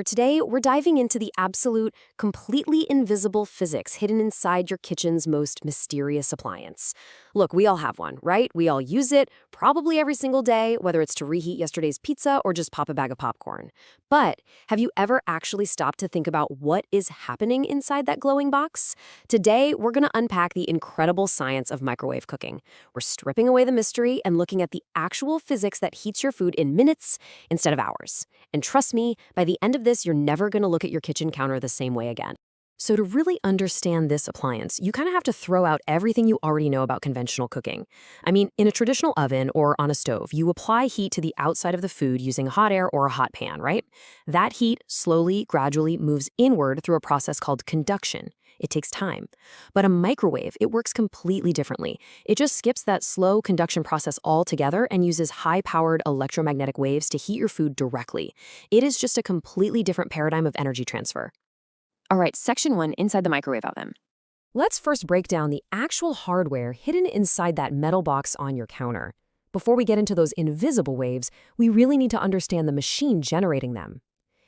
today, we're diving into the absolute, completely invisible physics hidden inside your kitchen's most mysterious appliance. Look, we all have one, right? We all use it, probably every single day, whether it's to reheat yesterday's pizza or just pop a bag of popcorn. But have you ever actually stopped to think about what is happening inside that glowing box? Today, we're going to unpack the incredible science of microwave cooking. We're stripping away the mystery and looking at the actual physics that heats your food in minutes instead of hours. And trust me, by the end of this, you're never going to look at your kitchen counter the same way again. So to really understand this appliance, you kind of have to throw out everything you already know about conventional cooking. I mean, in a traditional oven or on a stove, you apply heat to the outside of the food using hot air or a hot pan, right? That heat slowly, gradually moves inward through a process called conduction. It takes time. But a microwave, it works completely differently. It just skips that slow conduction process altogether and uses high-powered electromagnetic waves to heat your food directly. It is just a completely different paradigm of energy transfer. All right, section 1, inside the microwave oven. Let's first break down the actual hardware hidden inside that metal box on your counter. Before we get into those invisible waves, we really need to understand the machine generating them.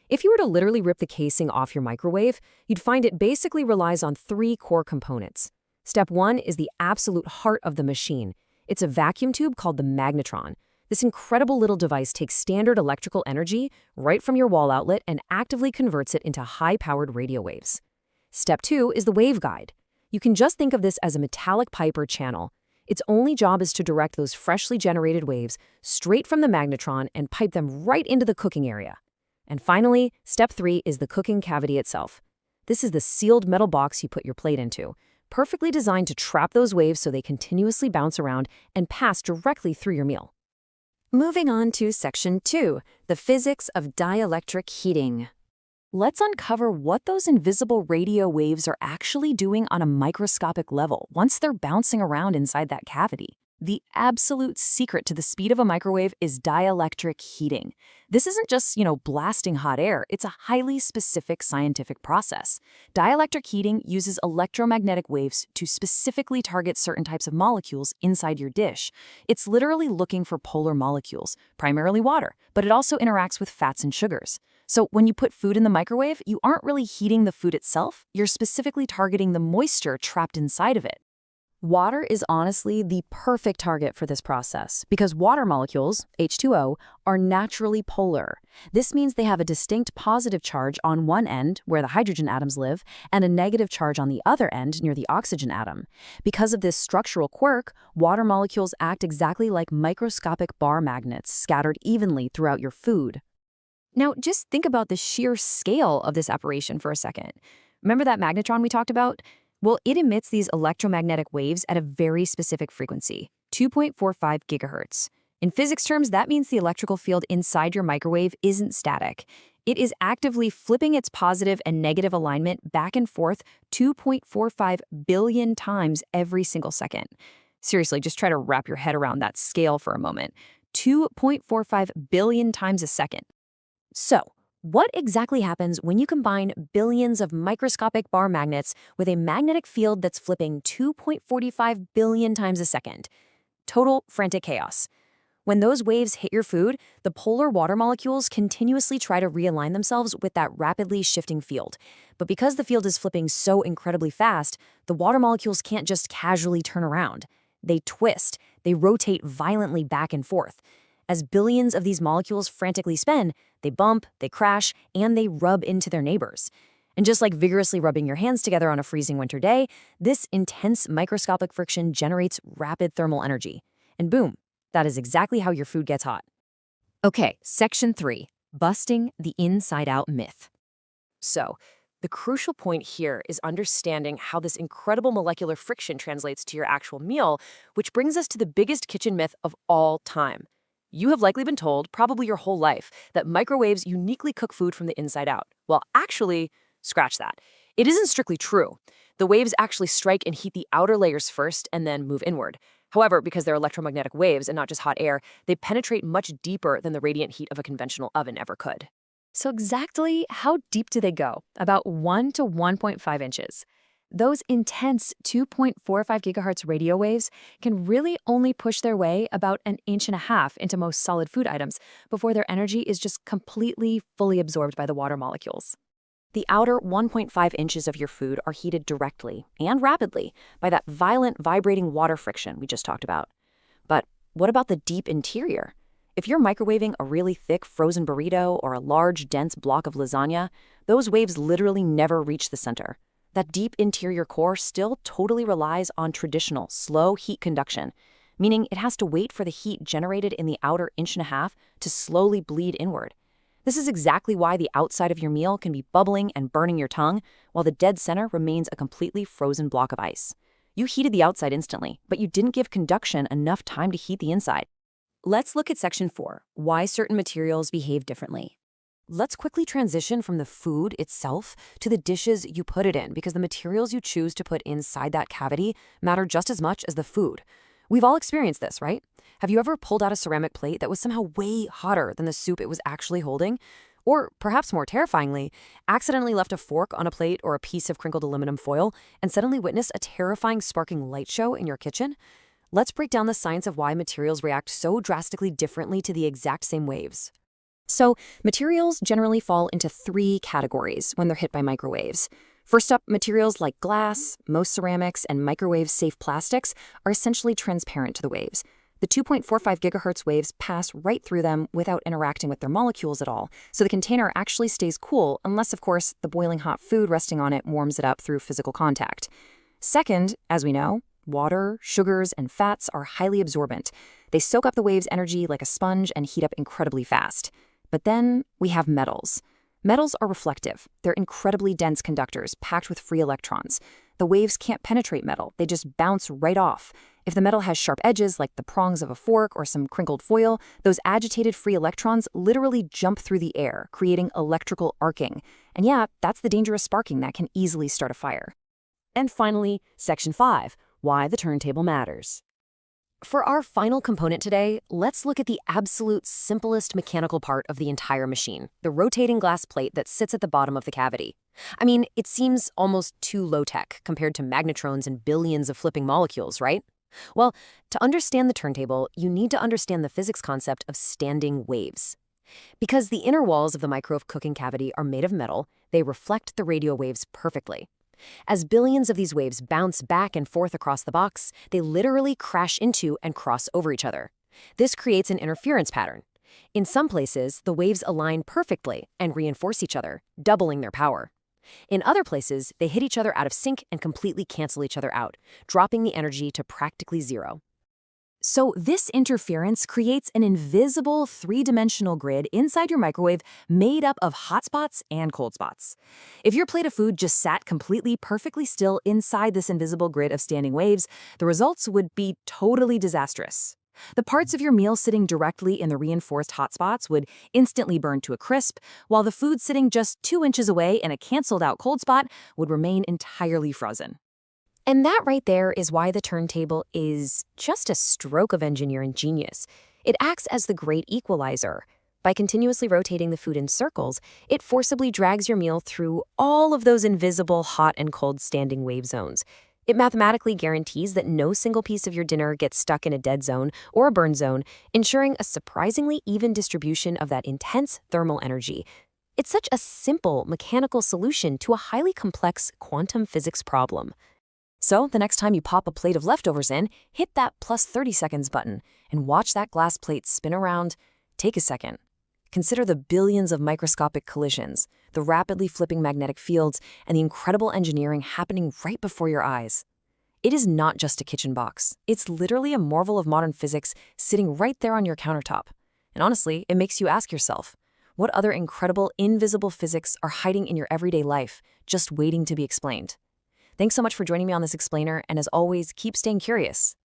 If you were to literally rip the casing off your microwave, you'd find it basically relies on 3 core components. Step 1 is the absolute heart of the machine. It's a vacuum tube called the magnetron. This incredible little device takes standard electrical energy right from your wall outlet and actively converts it into high-powered radio waves. Step 2 is the waveguide. You can just think of this as a metallic pipe or channel. Its only job is to direct those freshly generated waves straight from the magnetron and pipe them right into the cooking area. And finally, step 3 is the cooking cavity itself. This is the sealed metal box you put your plate into, perfectly designed to trap those waves so they continuously bounce around and pass directly through your meal. Moving on to section 2, the physics of dielectric heating. Let's uncover what those invisible radio waves are actually doing on a microscopic level once they're bouncing around inside that cavity. The absolute secret to the speed of a microwave is dielectric heating. This isn't just, blasting hot air. It's a highly specific scientific process. Dielectric heating uses electromagnetic waves to specifically target certain types of molecules inside your dish. It's literally looking for polar molecules, primarily water, but it also interacts with fats and sugars. So when you put food in the microwave, you aren't really heating the food itself. You're specifically targeting the moisture trapped inside of it. Water is honestly the perfect target for this process because water molecules, H2O, are naturally polar. This means they have a distinct positive charge on one end, where the hydrogen atoms live, and a negative charge on the other end, near the oxygen atom. Because of this structural quirk, water molecules act exactly like microscopic bar magnets scattered evenly throughout your food. Now, just think about the sheer scale of this operation for a second. Remember that magnetron we talked about? Well, it emits these electromagnetic waves at a very specific frequency, 2.45 gigahertz. In physics terms, that means the electrical field inside your microwave isn't static. It is actively flipping its positive and negative alignment back and forth 2.45 billion times every single second. Seriously, just try to wrap your head around that scale for a moment. 2.45 billion times a second. So, what exactly happens when you combine billions of microscopic bar magnets with a magnetic field that's flipping 2.45 billion times a second? Total frantic chaos. When those waves hit your food, the polar water molecules continuously try to realign themselves with that rapidly shifting field. But because the field is flipping so incredibly fast, the water molecules can't just casually turn around. They twist, they rotate violently back and forth. As billions of these molecules frantically spin, they bump, they crash, and they rub into their neighbors. And just like vigorously rubbing your hands together on a freezing winter day, this intense microscopic friction generates rapid thermal energy. And boom, that is exactly how your food gets hot. Okay, section 3, busting the inside-out myth. So, the crucial point here is understanding how this incredible molecular friction translates to your actual meal, which brings us to the biggest kitchen myth of all time. You have likely been told, probably your whole life, that microwaves uniquely cook food from the inside out. Well, actually, scratch that. It isn't strictly true. The waves actually strike and heat the outer layers first and then move inward. However, because they're electromagnetic waves and not just hot air, they penetrate much deeper than the radiant heat of a conventional oven ever could. So exactly how deep do they go? About 1 to 1.5 inches. Those intense 2.45 gigahertz radio waves can really only push their way about an inch and a half into most solid food items before their energy is just completely, fully absorbed by the water molecules. The outer 1.5 inches of your food are heated directly and rapidly by that violent vibrating water friction we just talked about. But what about the deep interior? If you're microwaving a really thick frozen burrito or a large, dense block of lasagna, those waves literally never reach the center. That deep interior core still totally relies on traditional, slow heat conduction, meaning it has to wait for the heat generated in the outer inch and a half to slowly bleed inward. This is exactly why the outside of your meal can be bubbling and burning your tongue, while the dead center remains a completely frozen block of ice. You heated the outside instantly, but you didn't give conduction enough time to heat the inside. Let's look at Section 4, why certain materials behave differently. Let's quickly transition from the food itself to the dishes you put it in, because the materials you choose to put inside that cavity matter just as much as the food. We've all experienced this, right? Have you ever pulled out a ceramic plate that was somehow way hotter than the soup it was actually holding? Or, perhaps more terrifyingly, accidentally left a fork on a plate or a piece of crinkled aluminum foil and suddenly witnessed a terrifying sparking light show in your kitchen? Let's break down the science of why materials react so drastically differently to the exact same waves. So, materials generally fall into 3 categories when they're hit by microwaves. First up, materials like glass, most ceramics, and microwave-safe plastics are essentially transparent to the waves. The 2.45 gigahertz waves pass right through them without interacting with their molecules at all, so the container actually stays cool unless, of course, the boiling hot food resting on it warms it up through physical contact. Second, as we know, water, sugars, and fats are highly absorbent. They soak up the wave's energy like a sponge and heat up incredibly fast. But then we have metals. Metals are reflective. They're incredibly dense conductors packed with free electrons. The waves can't penetrate metal. They just bounce right off. If the metal has sharp edges like the prongs of a fork or some crinkled foil, those agitated free electrons literally jump through the air, creating electrical arcing. And yeah, that's the dangerous sparking that can easily start a fire. And finally, Section 5, why the turntable matters. For our final component today, let's look at the absolute simplest mechanical part of the entire machine, the rotating glass plate that sits at the bottom of the cavity. I mean, it seems almost too low-tech compared to magnetrons and billions of flipping molecules, right? Well, to understand the turntable, you need to understand the physics concept of standing waves. Because the inner walls of the microwave cooking cavity are made of metal, they reflect the radio waves perfectly. As billions of these waves bounce back and forth across the box, they literally crash into and cross over each other. This creates an interference pattern. In some places, the waves align perfectly and reinforce each other, doubling their power. In other places, they hit each other out of sync and completely cancel each other out, dropping the energy to practically zero. So this interference creates an invisible 3-dimensional grid inside your microwave made up of hot spots and cold spots. If your plate of food just sat completely perfectly still inside this invisible grid of standing waves, the results would be totally disastrous. The parts of your meal sitting directly in the reinforced hot spots would instantly burn to a crisp, while the food sitting just 2 inches away in a canceled-out cold spot would remain entirely frozen. And that right there is why the turntable is just a stroke of engineering genius. It acts as the great equalizer. By continuously rotating the food in circles, it forcibly drags your meal through all of those invisible hot and cold standing wave zones. It mathematically guarantees that no single piece of your dinner gets stuck in a dead zone or a burn zone, ensuring a surprisingly even distribution of that intense thermal energy. It's such a simple mechanical solution to a highly complex quantum physics problem. So, the next time you pop a plate of leftovers in, hit that plus 30 seconds button and watch that glass plate spin around. Take a second. Consider the billions of microscopic collisions, the rapidly flipping magnetic fields, and the incredible engineering happening right before your eyes. It is not just a kitchen box. It's literally a marvel of modern physics sitting right there on your countertop. And honestly, it makes you ask yourself, what other incredible invisible physics are hiding in your everyday life, just waiting to be explained? Thanks so much for joining me on this explainer, and as always, keep staying curious.